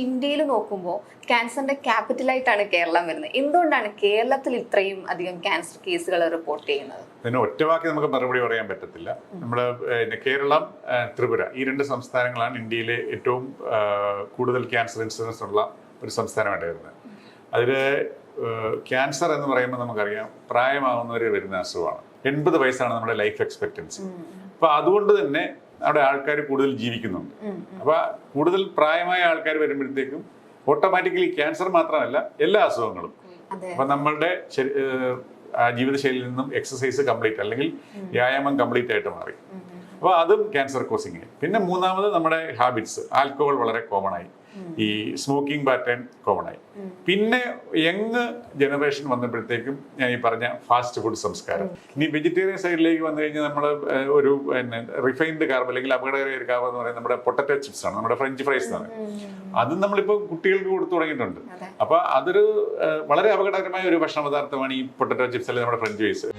ഇന്ത്യയിൽ നോക്കുമ്പോൾ ക്യാൻസറിന്റെ ക്യാപിറ്റലായിട്ടാണ് കേരളം വരുന്നത്. എന്തുകൊണ്ടാണ് കേരളത്തിൽ ഇത്രയും അധികം ക്യാൻസർ കേസുകൾ റിപ്പോർട്ട് ചെയ്യുന്നത്? പിന്നെ ഒറ്റവാക്കി നമുക്ക് മറുപടി പറയാൻ പറ്റത്തില്ല. നമ്മുടെ കേരളം, ത്രിപുര ഈ രണ്ട് സംസ്ഥാനങ്ങളാണ് ഇന്ത്യയിലെ ഏറ്റവും കൂടുതൽ ക്യാൻസർ ഇൻസിഡൻസ് ഉള്ള ഒരു സംസ്ഥാനമായിട്ട് വരുന്നത്. അതിൽ ക്യാൻസർ എന്ന് പറയുമ്പോൾ നമുക്കറിയാം പ്രായമാവുന്നവർ വരുന്ന അസുഖമാണ്. 80 വയസ്സാണ് നമ്മുടെ ലൈഫ് എക്സ്പെക്റ്റൻസി. അപ്പോൾ അതുകൊണ്ട് തന്നെ അവിടെ ആൾക്കാർ കൂടുതൽ ജീവിക്കുന്നുണ്ട്. അപ്പോൾ കൂടുതൽ പ്രായമായ ആൾക്കാർ വരുമ്പോഴത്തേക്കും ഓട്ടോമാറ്റിക്കലി ക്യാൻസർ മാത്രമല്ല എല്ലാ അസുഖങ്ങളും. അപ്പം നമ്മളുടെ ജീവിതശൈലിയിൽ നിന്നും എക്സസൈസ് കംപ്ലീറ്റ് അല്ലെങ്കിൽ വ്യായാമം കംപ്ലീറ്റ് ആയിട്ട് മാറി. അപ്പോൾ അതും ക്യാൻസർ കോസിങ്. പിന്നെ മൂന്നാമത് നമ്മുടെ ഹാബിറ്റ്സ്, ആൽക്കഹോൾ വളരെ കോമൺ ആയി, ഈ സ്മോക്കിംഗ് പാറ്റേൺ കോമൺ ആയി. പിന്നെ യങ് ജനറേഷൻ വന്നപ്പോഴത്തേക്കും ഞാൻ ഈ പറഞ്ഞ ഫാസ്റ്റ് ഫുഡ് സംസ്കാരം. ഇനി വെജിറ്റേറിയൻ സൈഡിലേക്ക് വന്നു കഴിഞ്ഞാൽ നമ്മൾ ഒരു റിഫൈൻഡ് കാർബ് അല്ലെങ്കിൽ അപകടകരമായ ഒരു കാർബ് എന്ന് പറയുന്നത് നമ്മുടെ പൊട്ടറ്റോ ചിപ്സ് ആണ്, നമ്മുടെ ഫ്രഞ്ച് ഫ്രൈസ് ആണ്. അതും നമ്മളിപ്പോൾ കുട്ടികൾക്ക് കൊടുത്തു തുടങ്ങിയിട്ടുണ്ട്. അപ്പൊ അതൊരു വളരെ അപകടകരമായ ഒരു ഭക്ഷണ പദാർത്ഥമാണ് ഈ പൊട്ടറ്റോ ചിപ്സ് അല്ലെങ്കിൽ നമ്മുടെ ഫ്രഞ്ച് ഫ്രൈസ്.